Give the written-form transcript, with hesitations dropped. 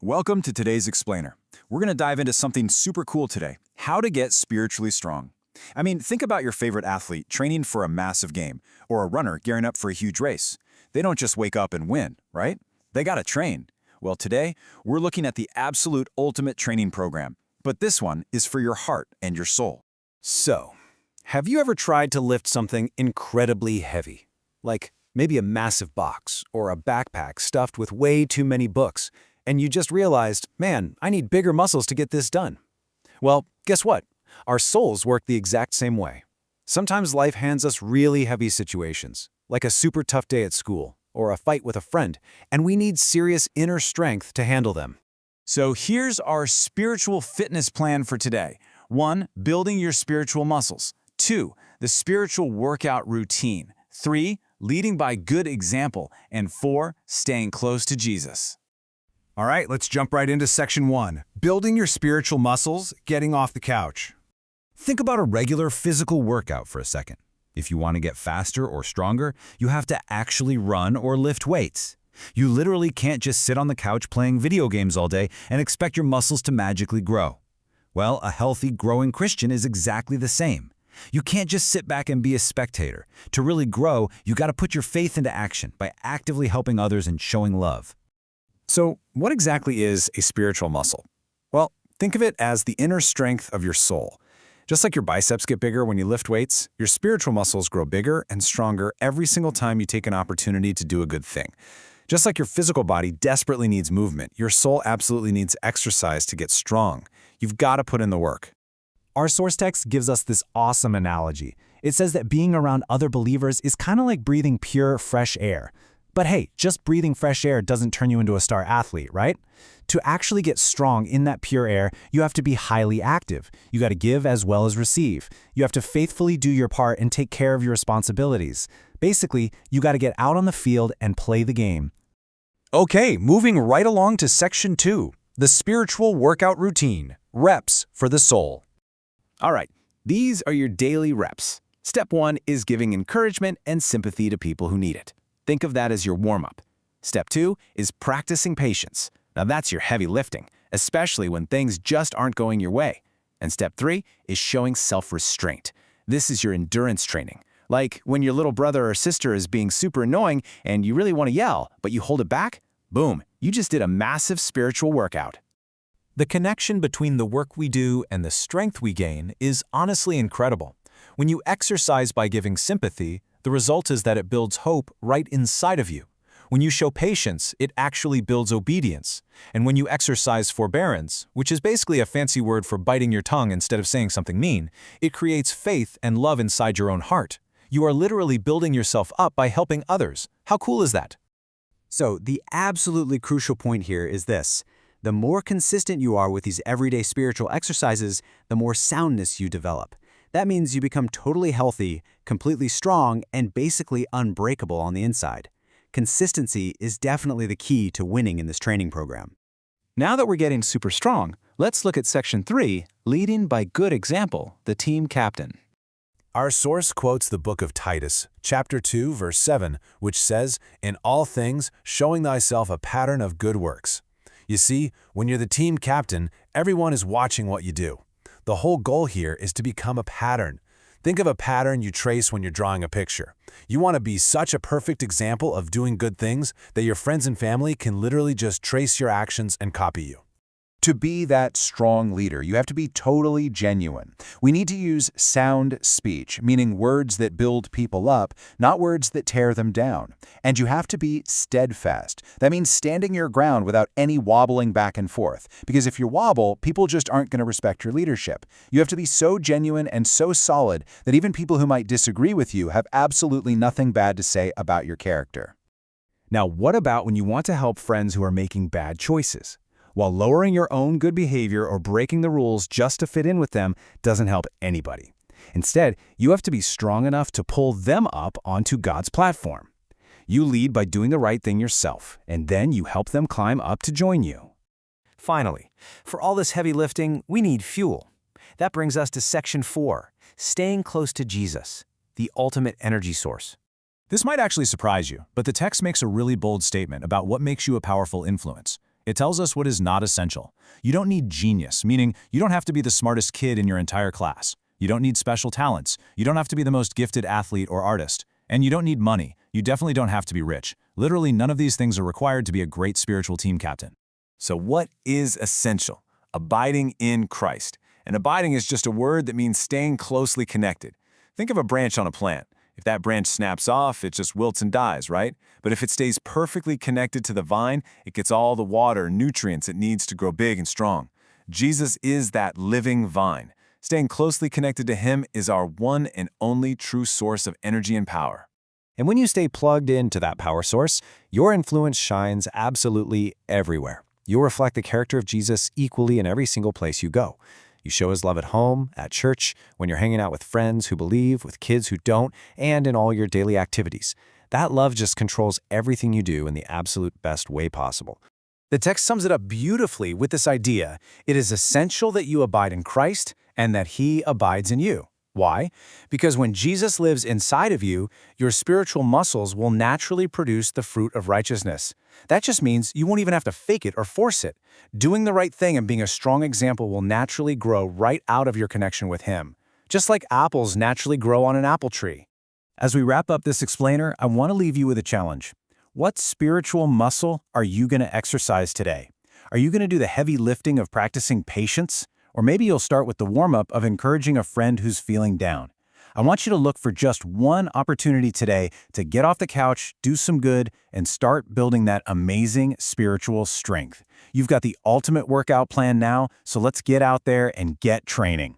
Welcome to today's Explainer. We're going to dive into something super cool today, how to get spiritually strong. I mean, think about your favorite athlete training for a massive game, or a runner gearing up for a huge race. They don't just wake up and win, right? They got to train. Well, today, we're looking at the absolute ultimate training program, but this one is for your heart and your soul. So, have you ever tried to lift something incredibly heavy? Like maybe a massive box or a backpack stuffed with way too many books, and you just realized, man, I need bigger muscles to get this done. Well, guess what? Our souls work the exact same way. Sometimes life hands us really heavy situations, like a super tough day at school or a fight with a friend, and we need serious inner strength to handle them. So here's our spiritual fitness plan for today. 1. Building your spiritual muscles. 2. The spiritual workout routine. 3. Leading by good example. And 4. Staying close to Jesus. All right, let's jump right into section 1. Building your spiritual muscles, getting off the couch. Think about a regular physical workout for a second. If you want to get faster or stronger, you have to actually run or lift weights. You literally can't just sit on the couch playing video games all day and expect your muscles to magically grow. Well, a healthy, growing Christian is exactly the same. You can't just sit back and be a spectator. To really grow, you got to put your faith into action by actively helping others and showing love. So, what exactly is a spiritual muscle? Well, think of it as the inner strength of your soul. Just like your biceps get bigger when you lift weights, your spiritual muscles grow bigger and stronger every single time you take an opportunity to do a good thing. Just like your physical body desperately needs movement, your soul absolutely needs exercise to get strong. You've got to put in the work. Our source text gives us this awesome analogy. It says that being around other believers is kind of like breathing pure, fresh air. But hey, just breathing fresh air doesn't turn you into a star athlete, right? To actually get strong in that pure air, you have to be highly active. You got to give as well as receive. You have to faithfully do your part and take care of your responsibilities. Basically, you got to get out on the field and play the game. Okay, moving right along to section 2, the spiritual workout routine, reps for the soul. All right, these are your daily reps. Step 1 is giving encouragement and sympathy to people who need it. Think of that as your warm-up. Step 2 is practicing patience. Now that's your heavy lifting, especially when things just aren't going your way. And step 3 is showing self-restraint. This is your endurance training. Like when your little brother or sister is being super annoying and you really want to yell, but you hold it back, boom, you just did a massive spiritual workout. The connection between the work we do and the strength we gain is honestly incredible. When you exercise by giving sympathy, the result is that it builds hope right inside of you. When you show patience, it actually builds obedience. And when you exercise forbearance, which is basically a fancy word for biting your tongue instead of saying something mean, it creates faith and love inside your own heart. You are literally building yourself up by helping others. How cool is that? So the absolutely crucial point here is this. The more consistent you are with these everyday spiritual exercises, the more soundness you develop. That means you become totally healthy, completely strong, and basically unbreakable on the inside. Consistency is definitely the key to winning in this training program. Now that we're getting super strong, let's look at section 3, leading by good example, the team captain. Our source quotes the book of Titus, chapter 2, verse 7, which says, "In all things, showing thyself a pattern of good works." You see, when you're the team captain, everyone is watching what you do. The whole goal here is to become a pattern. Think of a pattern you trace when you're drawing a picture. You want to be such a perfect example of doing good things that your friends and family can literally just trace your actions and copy you. To be that strong leader, you have to be totally genuine. We need to use sound speech, meaning words that build people up, not words that tear them down. And you have to be steadfast. That means standing your ground without any wobbling back and forth. Because if you wobble, people just aren't going to respect your leadership. You have to be so genuine and so solid that even people who might disagree with you have absolutely nothing bad to say about your character. Now, what about when you want to help friends who are making bad choices? While lowering your own good behavior or breaking the rules just to fit in with them doesn't help anybody. Instead, you have to be strong enough to pull them up onto God's platform. You lead by doing the right thing yourself, and then you help them climb up to join you. Finally, for all this heavy lifting, we need fuel. That brings us to section 4, staying close to Jesus, the ultimate energy source. This might actually surprise you, but the text makes a really bold statement about what makes you a powerful influence. It tells us what is not essential. You don't need genius, meaning you don't have to be the smartest kid in your entire class. You don't need special talents. You don't have to be the most gifted athlete or artist. And you don't need money. You definitely don't have to be rich. Literally, none of these things are required to be a great spiritual team captain. So what is essential? Abiding in Christ. And abiding is just a word that means staying closely connected. Think of a branch on a plant. If that branch snaps off, it just wilts and dies, right? But if it stays perfectly connected to the vine, it gets all the water and nutrients it needs to grow big and strong. Jesus is that living vine. Staying closely connected to Him is our one and only true source of energy and power. And when you stay plugged into that power source, your influence shines absolutely everywhere. You'll reflect the character of Jesus equally in every single place you go. You show His love at home, at church, when you're hanging out with friends who believe, with kids who don't, and in all your daily activities. That love just controls everything you do in the absolute best way possible. The text sums it up beautifully with this idea: it is essential that you abide in Christ and that He abides in you. Why? Because when Jesus lives inside of you, your spiritual muscles will naturally produce the fruit of righteousness. That just means you won't even have to fake it or force it. Doing the right thing and being a strong example will naturally grow right out of your connection with Him, just like apples naturally grow on an apple tree. As we wrap up this explainer, I want to leave you with a challenge. What spiritual muscle are you going to exercise today? Are you going to do the heavy lifting of practicing patience? Or maybe you'll start with the warm-up of encouraging a friend who's feeling down. I want you to look for just one opportunity today to get off the couch, do some good, and start building that amazing spiritual strength. You've got the ultimate workout plan now, so let's get out there and get training.